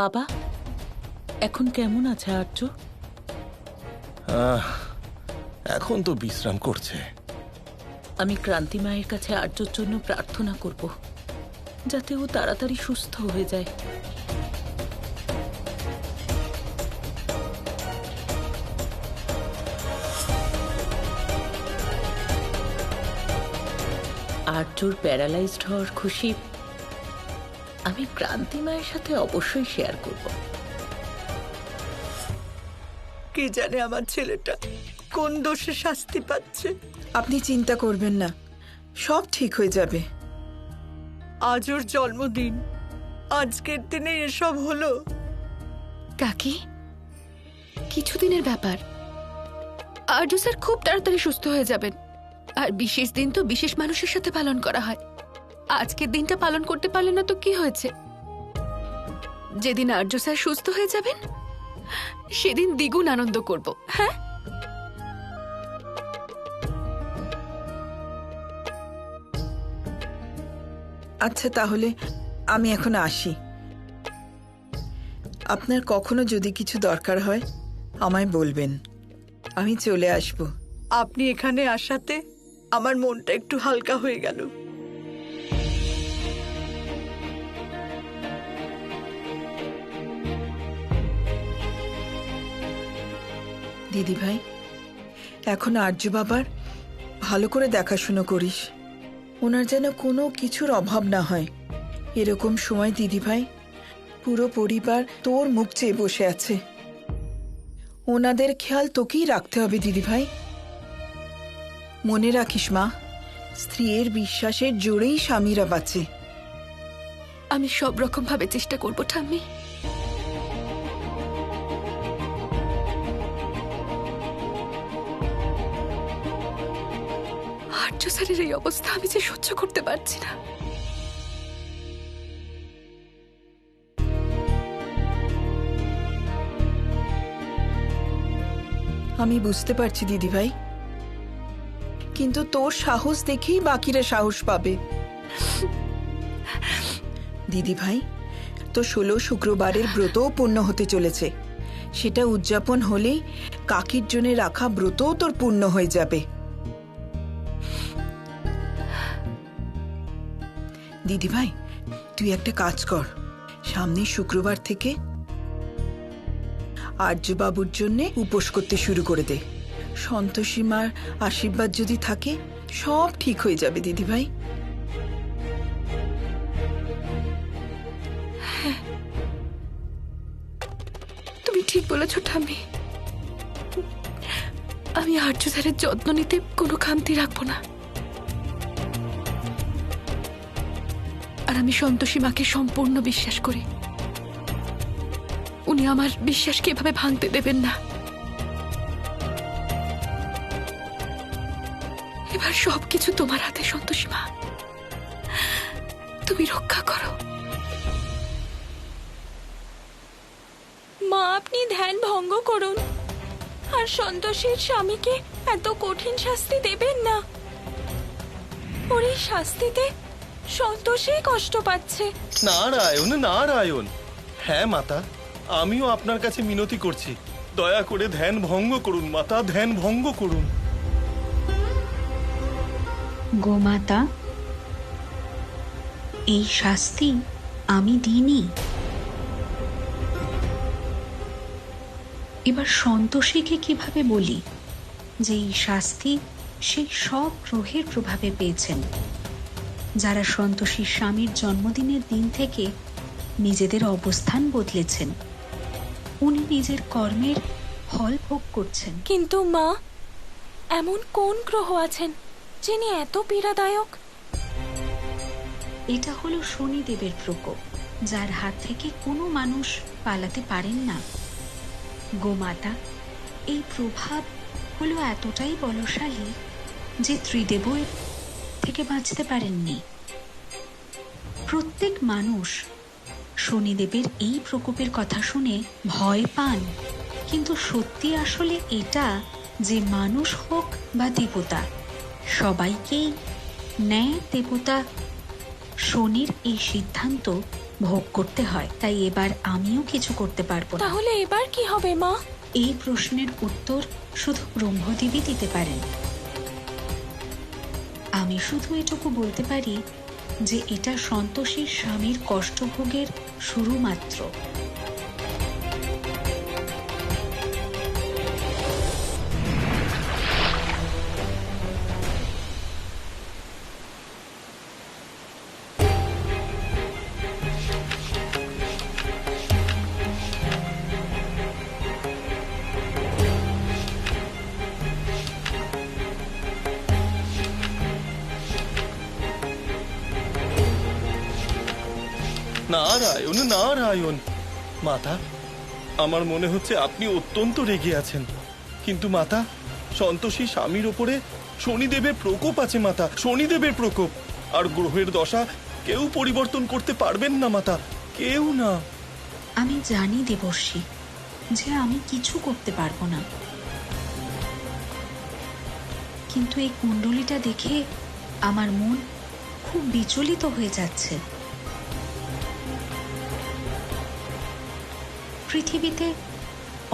বাবা এখন কেমন আছে আর্য? এখন তো বিশ্রাম করছে। আমি ক্রান্তি মায়ের কাছে আর্যর জন্য প্রার্থনা করব, যাতে ও তাড়াতাড়ি সুস্থ হয়ে যায়। আর্যর প্যারালাইজড হওয়ার খুশি আমি ক্রান্তি মায়ের সাথে অবশ্যই শেয়ার করব। কে জানে আমার ছেলেটা কোন দোষে শাস্তি পাচ্ছে। আপনি চিন্তা করবেন না, সব ঠিক হয়ে যাবে। আজ ওর জন্মদিন, আজকের দিনে এসব হলো। কাকি, কিছুদিনের ব্যাপার। আর্য স্যার খুব তাড়াতাড়ি সুস্থ হয়ে যাবেন। আর বিশেষ দিন তো বিশেষ মানুষের সাথে পালন করা হয়। আজকের দিনটা পালন করতে পারলে না তো কি হয়েছে? যেদিন আর্য স্যার সুস্থ হয়ে যাবেন সেদিন দ্বিগুণ আনন্দ করব। হ্যাঁ, আচ্ছা তাহলে আমি এখন আসি। আপনার কখনো যদি কিছু দরকার হয় আমায় বলবেন, আমি চলে আসব। আপনি এখানে আসাতে আমার মনটা একটু হালকা হয়ে গেল। দিদি ভাই, এখন আর্য বাবার ভালো করে দেখাশুনো করিস, ওনার যেন কোনো কিছুর অভাব না হয়। এরকম সময় দিদি ভাই, পুরো পরিবার তোর মুখ চেয়ে বসে আছে। ওনাদের খেয়াল তোকেই রাখতে হবে দিদি ভাই। মনে রাখিস মা, স্ত্রীর বিশ্বাসের জোরেই স্বামীরা বাঁচে। আমি সব রকম ভাবে চেষ্টা করব ঠাম্মি। আর্য স্যারের এই অবস্থা আমি যে সহ্য করতে পারছি না। আমি বুঝতে পারছি দিদি ভাই, কিন্তু তোর সাহস দেখেই বাকিরা সাহস পাবে। দিদি ভাই, তো 16 শুক্রবারের ব্রতও পূর্ণ হতে চলেছে। সেটা উদযাপন হলেই কাকির জন্য রাখা ব্রতও তোর পূর্ণ হয়ে যাবে। দিদি ভাই, তুই একটা কাজ কর, সামনের শুক্রবার থেকে আর্যবাবুর জন্য উপোস করতে শুরু করে দে। সন্তোষী মার আশীর্বাদ যদি থাকে সব ঠিক হয়ে যাবে দিদি ভাই। তুমি ঠিক বলেছ ঠাম্মি। আমি আর্য স্যারের যত্ন নিতে কোনো খামতি রাখবো না। আর আমি সন্তোষী মাকে সম্পূর্ণ বিশ্বাস করি। উনি আমার বিশ্বাসকে এভাবে ভাঙতে দেবেন না। এবার সবকিছু তোমার হাতে সন্তোষী মা, তুমি রক্ষা করো। মা, আপনি ধ্যান ভঙ্গ করুন আর সন্তোষীর স্বামীকে এত কঠিন শাস্তি দেবেন না। ওর এই শাস্তিতে সন্তোষী কষ্ট পাচ্ছে। নারায়ণ নারায়ণ। হ্যাঁ মাতা, আমিও আপনার কাছে মিনতি করছি, দয়া করে ধ্যান ভঙ্গ করুন মাতা, ধ্যান ভঙ্গ করুন। গোমাতা, এই শাস্তি আমি দিইনি। এবার সন্তোষীকে কিভাবে বলি যে এই শাস্তি সেই সব গ্রহের প্রভাবে পেয়েছেন, যারা সন্তোষীর স্বামীর জন্মদিনের দিন থেকে নিজেদের অবস্থান বদলেছেন। উনি নিজের কর্মের ফল ভোগ করছেন। কিন্তু মা, এমন কোন গ্রহ আছেন যিনি এত পীড়াদায়ক? এটা হলো শনিদেবের প্রকোপ, যার হাত থেকে কোনো মানুষ পালাতে পারেন না। গোমাতা, এই প্রভাব হলো এতটাই বলশালী যে ত্রিদেব এর থেকে বাঁচতে পারেননি। প্রত্যেক মানুষ শনিদেবের এই প্রকোপের কথা শুনে ভয় পান, কিন্তু সত্যি আসলে এটা যে মানুষ হোক বা দেবতা, সবাইকেই ন্যায় দেবতা শনির এই সিদ্ধান্ত ভোগ করতে হয়, তাই এবার আমিও কিছু করতে পারবো না। তাহলে এবার কি হবে মা? এই প্রশ্নের উত্তর শুধু ব্রহ্মদেবী দিতে পারেন। আমি শুধু এটুকু বলতে পারি যে এটা সন্তোষীর স্বামীর কষ্টভোগের শুরু মাত্র। নারায়ণ নারায়ণ। মাতা, আমার মনে হচ্ছে আপনি অত্যন্ত রেগে আছেন। কিন্তু মাতা, সন্তোষী স্বামীর ওপরে শনিদেবের প্রকোপ আছে মাতা, শনিদেবের প্রকোপ। আর গ্রহের দশা কেউ পরিবর্তন করতে পারবেন না মাতা, কেউ না। আমি জানি দেবর্ষী যে আমি কিছু করতে পারবো না, কিন্তু এই কুণ্ডলিটা দেখে আমার মন খুব বিচলিত হয়ে যাচ্ছে। পৃথিবীতে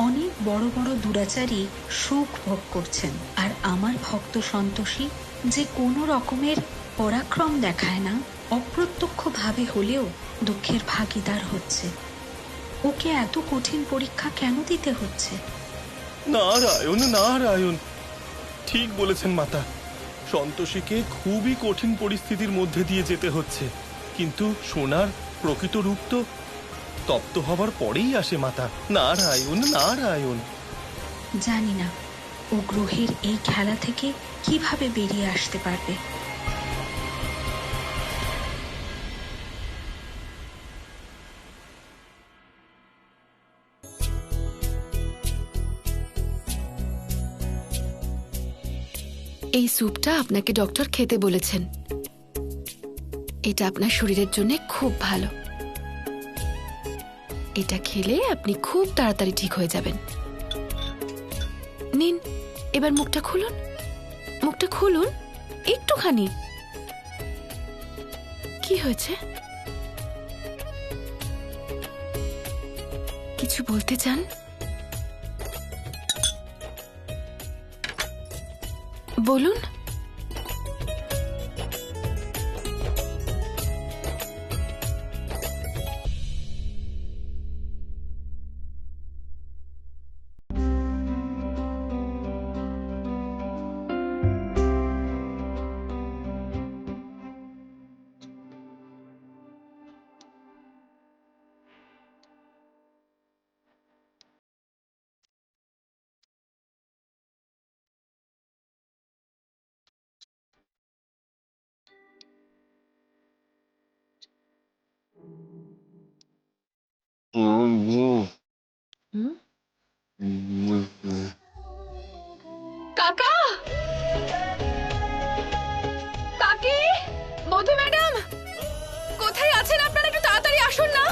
অনেক বড় বড় দুরাচারী সুখ ভোগ করছেন, আর আমার ভক্ত সন্তোষী যে কোনো রকমের পরাক্রম দেখায় না, অপ্রত্যক্ষভাবে হলেও দুঃখের ভাগীদার হচ্ছে। ওকে এত কঠিন পরীক্ষা কেন দিতে হচ্ছে? নারায়ণ নারায়ণ, ঠিক বলেছেন মাতা। সন্তোষীকে খুবই কঠিন পরিস্থিতির মধ্যে দিয়ে যেতে হচ্ছে, কিন্তু সোনার প্রকৃত রূপ তো তপ্ত হবার পরেই আসে মাতা। নারায়ণ নারায়ণ। জানি না ও গ্রহের এই খেলা থেকে কিভাবে বেরিয়ে আসতে পারবে। এই স্যুপটা আপনাকে ডক্টর খেতে বলেছেন। এটা আপনার শরীরের জন্য খুব ভালো। এটা খেলে আপনি খুব তাড়াতাড়ি ঠিক হয়ে যাবেন। নিন, এবার মুখটা খুলুন, মুখটা খুলুন একটুখানি। কি হয়েছে? কিছু বলতে চান? বলুন। কাকা, কাকি, মধু ম্যাডাম, কোথায় আছেন আপনারা? একটু তাড়াতাড়ি আসুন না।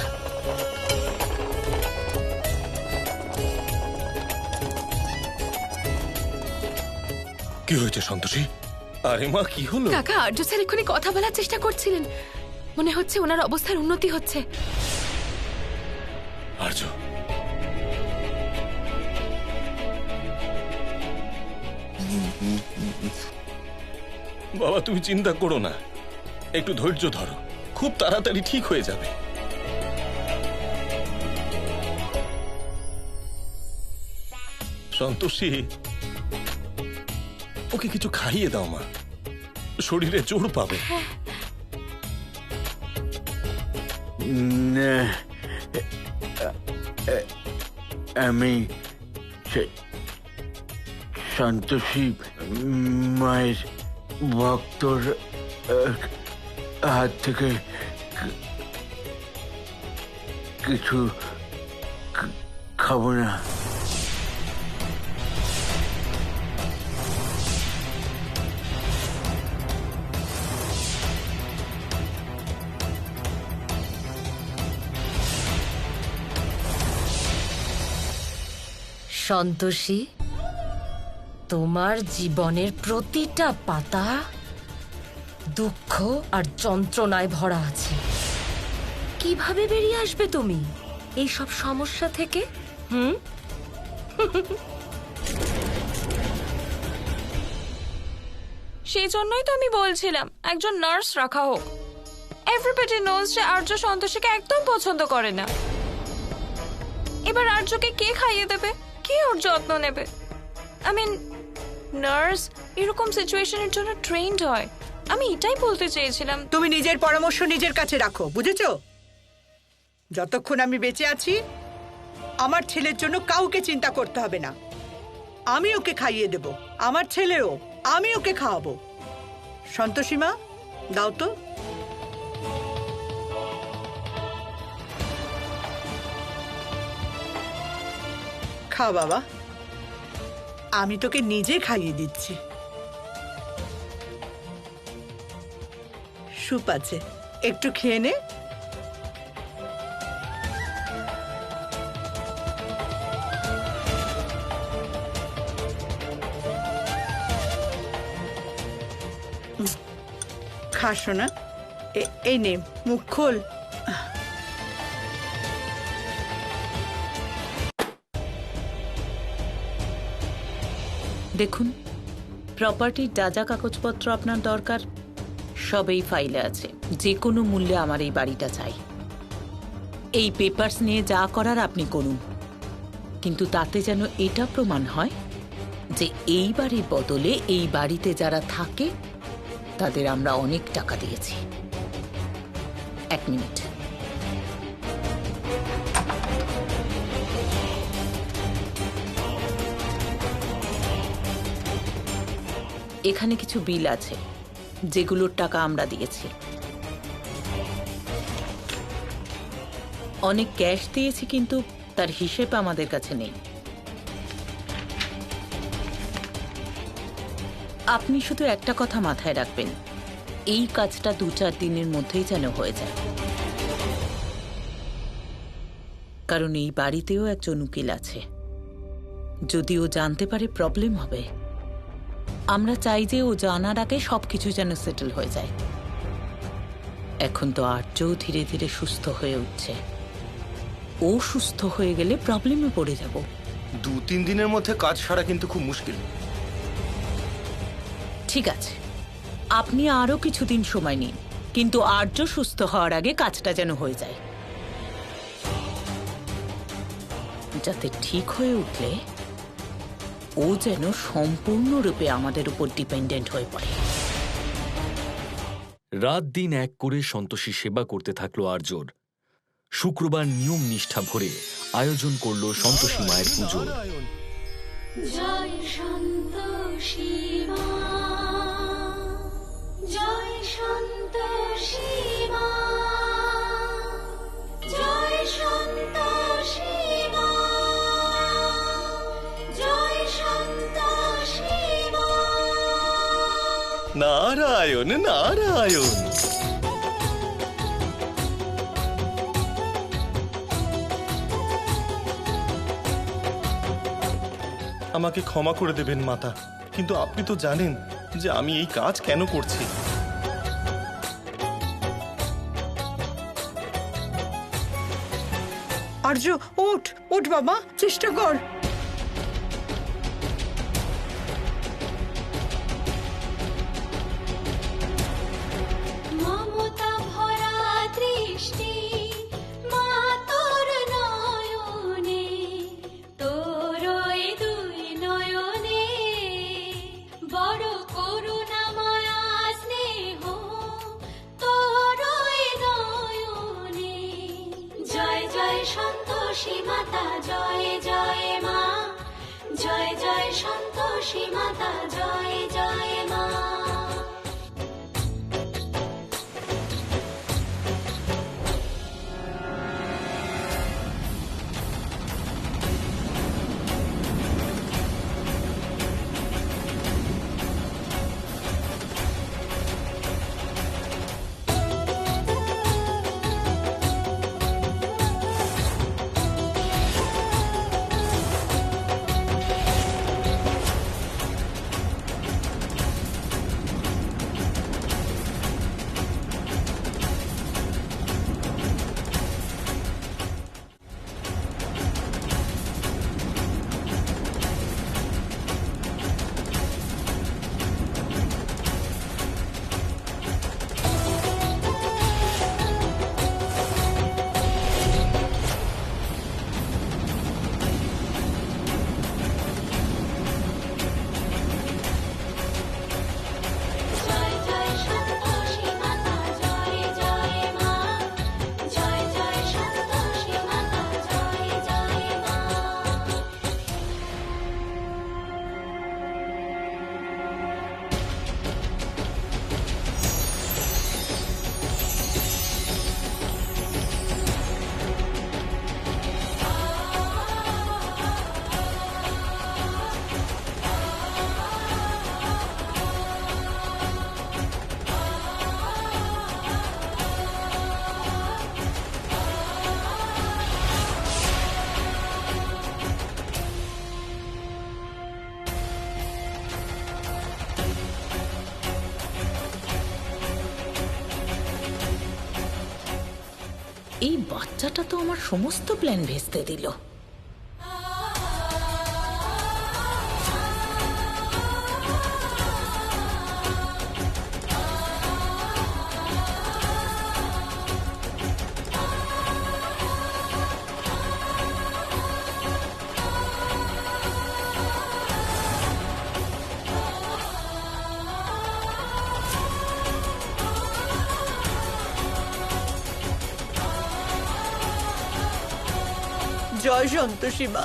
কি হয়েছে সন্তোষী? আরে মা, কি হলো? কাকা, আর্য স্যার এক্ষুনি কথা বলার চেষ্টা করছিলেন। মনে হচ্ছে ওনার অবস্থার উন্নতি হচ্ছে। আর্য, বাবা তুমি চিন্তা করো না, একটু ধৈর্য ধরো, খুব তাড়াতাড়ি ঠিক হয়ে যাবে। সন্তোষী, ওকে কিছু খাইয়ে দাও মা, শরীরে জোর পাবে। না, আমি সন্তোষী মায়ের ভক্তর হাত থেকে কিছু খাবো না। সন্তোষী, তোমার জীবনের প্রতিটা পাতা দুঃখ আর যন্ত্রণায় ভরা আছে, কিভাবে বেরিয়ে আসবে তুমি এই সব সমস্যা থেকে? সেই জন্যই তো আমি বলছিলাম একজন নার্স রাখা হোক। এভরিবডি নোজ যে আর্য সন্তোষীকে একদম পছন্দ করে না। এবার আর্যকে কে খাইয়ে দেবে, কে ওর যত্ন নেবে? আই মিন নার্স এরকম সিচুয়েশনের জন্য ট্রেন্ড হয়। আমি এটাই বলতে চেয়েছিলাম। তুমি নিজের পরামর্শ নিজের কাছে রাখো, বুঝেছো? যতক্ষণ আমি বেঁচে আছি আমার ছেলের জন্য কাউকে চিন্তা করতে হবে না। আমি ওকে খাইয়ে দেব, আমার ছেলেও, আমি ওকে খাওয়াবো। সন্তোষী মা, দাও তো। খা বাবা, আমি তোকে নিজে খাইয়ে দিচ্ছি। স্যুপ আছে, একটু খেয়ে নে। খাস না? এই নে, মুখ খোল। দেখুন, প্রপার্টির যা যা কাগজপত্র আপনার দরকার সব এই ফাইলে আছে। যে কোনো মূল্যে আমার এই বাড়িটা চাই। এই পেপারস নিয়ে যা করার আপনি করুন, কিন্তু তাতে যেন এটা প্রমাণ হয় যে এই বাড়ির বদলে এই বাড়িতে যারা থাকে তাদের আমরা অনেক টাকা দিয়েছি। 1 মিনিট। এখানে কিছু বিল আছে যেগুলোর টাকা আমরা দিয়েছি। অনেক ক্যাশ দিয়েছি কিন্তু তার হিসেব আমাদের কাছে নেই। আপনি শুধু একটা কথা মাথায় রাখবেন, এই কাজটা 2-4 দিনের মধ্যেই যেন হয়ে যায়, কারণ এই বাড়িতেও একজন উকিল আছে। যদি ও জানতে পারে প্রবলেম হবে। আমরা চাই যে ও জানার আগে সবকিছু যেন সেটেল হয়ে যায়। এখন তো আর্যও ধীরে ধীরে সুস্থ হয়ে উঠছে। ও সুস্থ হয়ে গেলে প্রবলেমে পড়ে যাব। 2-3 দিনের মধ্যে কাজ সারা কিন্তু খুব মুশকিল। ঠিক আছে, আপনি আরো কিছুদিন সময় নিন, কিন্তু আর্য সুস্থ হওয়ার আগে কাজটা যেন হয়ে যায়, যাতে ঠিক হয়ে উঠলে ও যেন সম্পূর্ণরূপে আমাদের উপর ডিপেন্ডেন্ট হয়ে পড়ে। রাত দিন এক করে সন্তোষী সেবা করতে থাকলো আর্যর। শুক্রবার নিয়ম নিষ্ঠা ভরে আয়োজন করলো সন্তোষী মায়ের পুজো। জয় সন্তোষী মা, জয় সন্তোষী মা, জয় সন্তোষী মা, জয় সন্তোষী মা। নারায়ণ নারায়ণ। আমাকে ক্ষমা করে দেবেন মাতা, কিন্তু আপনি তো জানেন যে আমি এই কাজ কেন করছি। আর্য, ওঠ ওঠ বাবা, চেষ্টা কর। মমতা ভরা দৃষ্টি মা তোর নয়নে, তোর ওই 2 নয়নে বড় করুণাময়া স্নেহ, তোর ওই নয়নে। জয় জয় সন্তোষী মাতা, জয় জয় মা, জয় জয় সন্তোষী মাতা, জয় জয় মা। এই বাচ্চাটা তো আমার সমস্ত প্ল্যান ভেস্তে দিল। জয় সন্তোষী মা।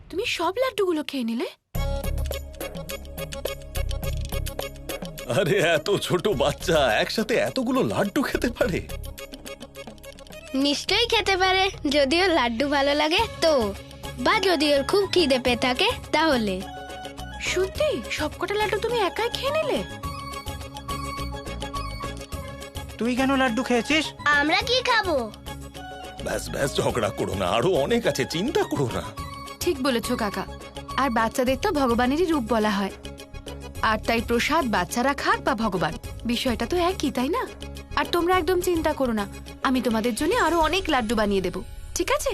তুমি সব লাড্ডুগুলো খেয়ে নিলে? আরে এত ছোট বাচ্চা একসাথে এতগুলো লাড্ডু খেতে পারে? নিশ্চয়ই খেতে পারে, যদিও লাড্ডু ভালো লাগে তো, বা যদি ওর খুব খিদে পেয়ে থাকে তাহলে। সত্যি সবকটা লাড্ডু তুমি একাই খেয়ে নিলে? তুই কেন লাড্ডু খেয়েছিস? আমরা কি খাবো? ব্যাস ব্যাস, ঝগড়া করো না, আরো অনেক আছে, চিন্তা করো না। ঠিক বলেছো কাকা। আর বাচ্চাদের তো ভগবানেরই রূপ বলা হয়, আর তাই প্রসাদ বাচ্চারা খাক বা ভগবান, বিষয়টা তো একই, তাই না? আর তোমরা একদম চিন্তা করো না, আমি তোমাদের জন্য আরো অনেক লাড্ডু বানিয়ে দেবো, ঠিক আছে?